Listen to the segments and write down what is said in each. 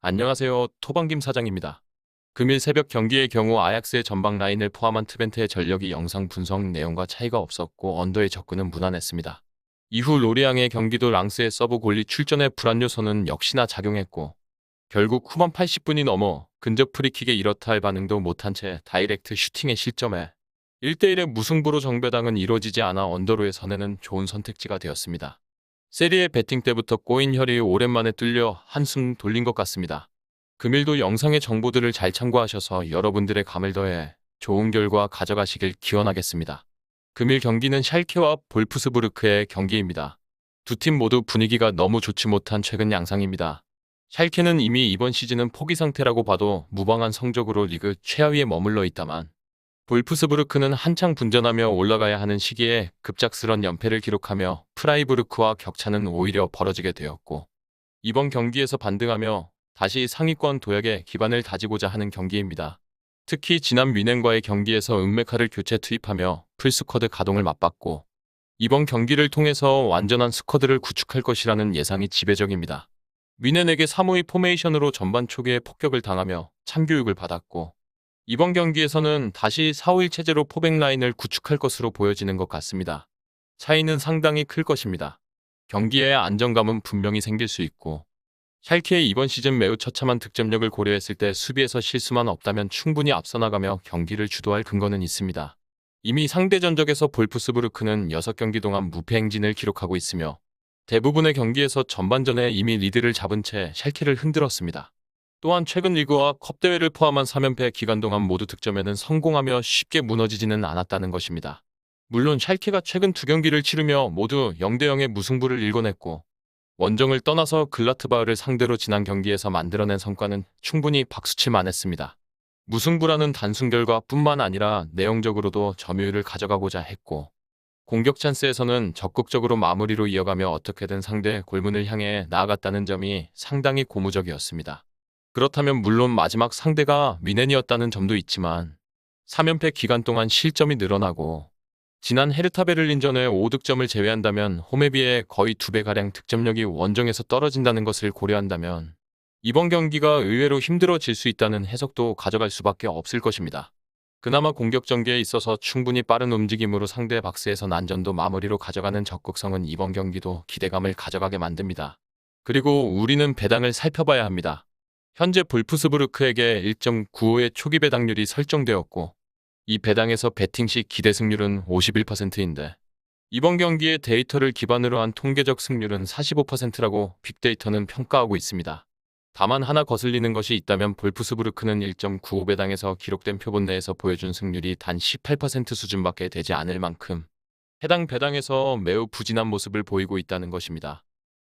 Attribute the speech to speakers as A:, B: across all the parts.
A: 안녕하세요. 토방김 사장입니다. 금일 새벽 경기의 경우 아약스의 전방 라인을 포함한 트벤트의 전력이 영상 분석 내용과 차이가 없었고 언더의 접근은 무난했습니다. 이후 로리앙의 경기도 랑스의 서브 골리 출전의 불안 요소는 역시나 작용했고 결국 후반 80분이 넘어 근접 프리킥에 이렇다 할 반응도 못한 채 다이렉트 슈팅에 실점해 1대1의 무승부로 정배당은 이루어지지 않아 언더로의 선에는 좋은 선택지가 되었습니다. 세리에 배팅 때부터 꼬인 혈이 오랜만에 뚫려 한숨 돌린 것 같습니다. 금일도 영상의 정보들을 잘 참고하셔서 여러분들의 감을 더해 좋은 결과 가져가시길 기원하겠습니다. 금일 경기는 샬케와 볼프스부르크의 경기입니다. 두 팀 모두 분위기가 너무 좋지 못한 최근 양상입니다. 샬케는 이미 이번 시즌은 포기 상태라고 봐도 무방한 성적으로 리그 최하위에 머물러 있다만 볼프스부르크는 한창 분전하며 올라가야 하는 시기에 급작스런 연패를 기록하며 프라이부르크와 격차는 오히려 벌어지게 되었고 이번 경기에서 반등하며 다시 상위권 도약에 기반을 다지고자 하는 경기입니다. 특히 지난 뮌헨과의 경기에서 은메카를 교체 투입하며 풀스쿼드 가동을 맞봤고 이번 경기를 통해서 완전한 스쿼드를 구축할 것이라는 예상이 지배적입니다. 뮌헨에게 3-5-2 포메이션으로 전반 초기에 폭격을 당하며 참교육을 받았고 이번 경기에서는 다시 4-5-1 체제로 포백 라인을 구축할 것으로 보여지는 것 같습니다. 차이는 상당히 클 것입니다. 경기에 안정감은 분명히 생길 수 있고 샬케의 이번 시즌 매우 처참한 득점력을 고려했을 때 수비에서 실수만 없다면 충분히 앞서 나가며 경기를 주도할 근거는 있습니다. 이미 상대 전적에서 볼프스부르크는 6경기 동안 무패 행진을 기록하고 있으며 대부분의 경기에서 전반전에 이미 리드를 잡은 채 샬케를 흔들었습니다. 또한 최근 리그와 컵대회를 포함한 3연패 기간 동안 모두 득점에는 성공하며 쉽게 무너지지는 않았다는 것입니다. 물론 샬케가 최근 2경기를 치르며 모두 0대0의 무승부를 일궈냈고 원정을 떠나서 글라트바흐를 상대로 지난 경기에서 만들어낸 성과는 충분히 박수칠 만했습니다. 무승부라는 단순 결과뿐만 아니라 내용적으로도 점유율을 가져가고자 했고 공격 찬스에서는 적극적으로 마무리로 이어가며 어떻게든 상대 골문을 향해 나아갔다는 점이 상당히 고무적이었습니다. 그렇다면 물론 마지막 상대가 뮌헨이었다는 점도 있지만 3연패 기간 동안 실점이 늘어나고 지난 헤르타 베를린전의 5득점을 제외한다면 홈에 비해 거의 2배가량 득점력이 원정에서 떨어진다는 것을 고려한다면 이번 경기가 의외로 힘들어질 수 있다는 해석도 가져갈 수밖에 없을 것입니다. 그나마 공격 전개에 있어서 충분히 빠른 움직임으로 상대 박스에서 난전도 마무리로 가져가는 적극성은 이번 경기도 기대감을 가져가게 만듭니다. 그리고 우리는 배당을 살펴봐야 합니다. 현재 볼프스부르크에게 1.95의 초기 배당률이 설정되었고 이 배당에서 배팅 시 기대 승률은 51%인데 이번 경기의 데이터를 기반으로 한 통계적 승률은 45%라고 빅데이터는 평가하고 있습니다. 다만 하나 거슬리는 것이 있다면 볼프스부르크는 1.95 배당에서 기록된 표본 내에서 보여준 승률이 단 18% 수준밖에 되지 않을 만큼 해당 배당에서 매우 부진한 모습을 보이고 있다는 것입니다.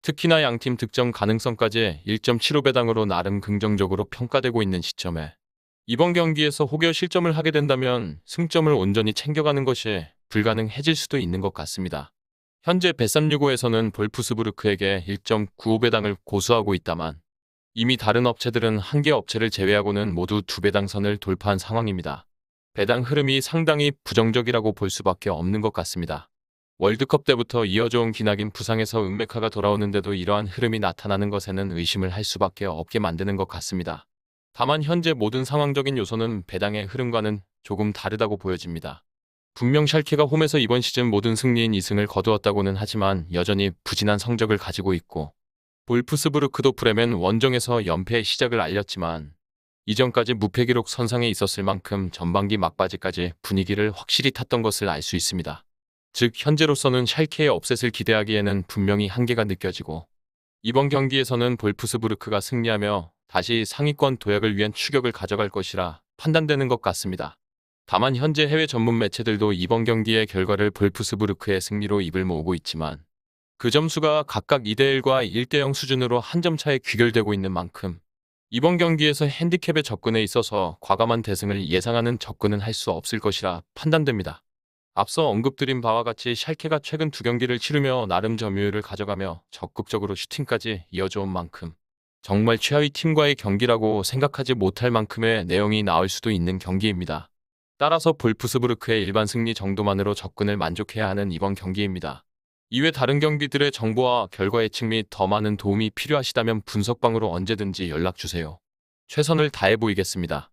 A: 특히나 양팀 득점 가능성까지 1.75배당으로 나름 긍정적으로 평가되고 있는 시점에 이번 경기에서 혹여 실점을 하게 된다면 승점을 온전히 챙겨가는 것이 불가능해질 수도 있는 것 같습니다. 현재 bet365에서는 볼프스부르크에게 1.95배당을 고수하고 있다만 이미 다른 업체들은 한 개 업체를 제외하고는 모두 2배당 선을 돌파한 상황입니다. 배당 흐름이 상당히 부정적이라고 볼 수밖에 없는 것 같습니다. 월드컵 때부터 이어져온 기나긴 부상에서 은메카가 돌아오는데도 이러한 흐름이 나타나는 것에는 의심을 할 수밖에 없게 만드는 것 같습니다. 다만 현재 모든 상황적인 요소는 배당의 흐름과는 조금 다르다고 보여집니다. 분명 샬케가 홈에서 이번 시즌 모든 승리인 2승을 거두었다고는 하지만 여전히 부진한 성적을 가지고 있고 볼프스부르크도 브레멘 원정에서 연패의 시작을 알렸지만 이전까지 무패 기록 선상에 있었을 만큼 전반기 막바지까지 분위기를 확실히 탔던 것을 알 수 있습니다. 즉 현재로서는 샬케의 업셋을 기대하기에는 분명히 한계가 느껴지고 이번 경기에서는 볼프스부르크가 승리하며 다시 상위권 도약을 위한 추격을 가져갈 것이라 판단되는 것 같습니다. 다만 현재 해외 전문 매체들도 이번 경기의 결과를 볼프스부르크의 승리로 입을 모으고 있지만 그 점수가 각각 2대1과 1대0 수준으로 한 점 차에 귀결되고 있는 만큼 이번 경기에서 핸디캡의 접근에 있어서 과감한 대승을 예상하는 접근은 할 수 없을 것이라 판단됩니다. 앞서 언급드린 바와 같이 샬케가 최근 2경기를 치르며 나름 점유율을 가져가며 적극적으로 슈팅까지 이어져온 만큼 정말 최하위 팀과의 경기라고 생각하지 못할 만큼의 내용이 나올 수도 있는 경기입니다. 따라서 볼프스부르크의 일반 승리 정도만으로 접근을 만족해야 하는 이번 경기입니다. 이외 다른 경기들의 정보와 결과 예측 및 더 많은 도움이 필요하시다면 분석방으로 언제든지 연락 주세요. 최선을 다해 보이겠습니다.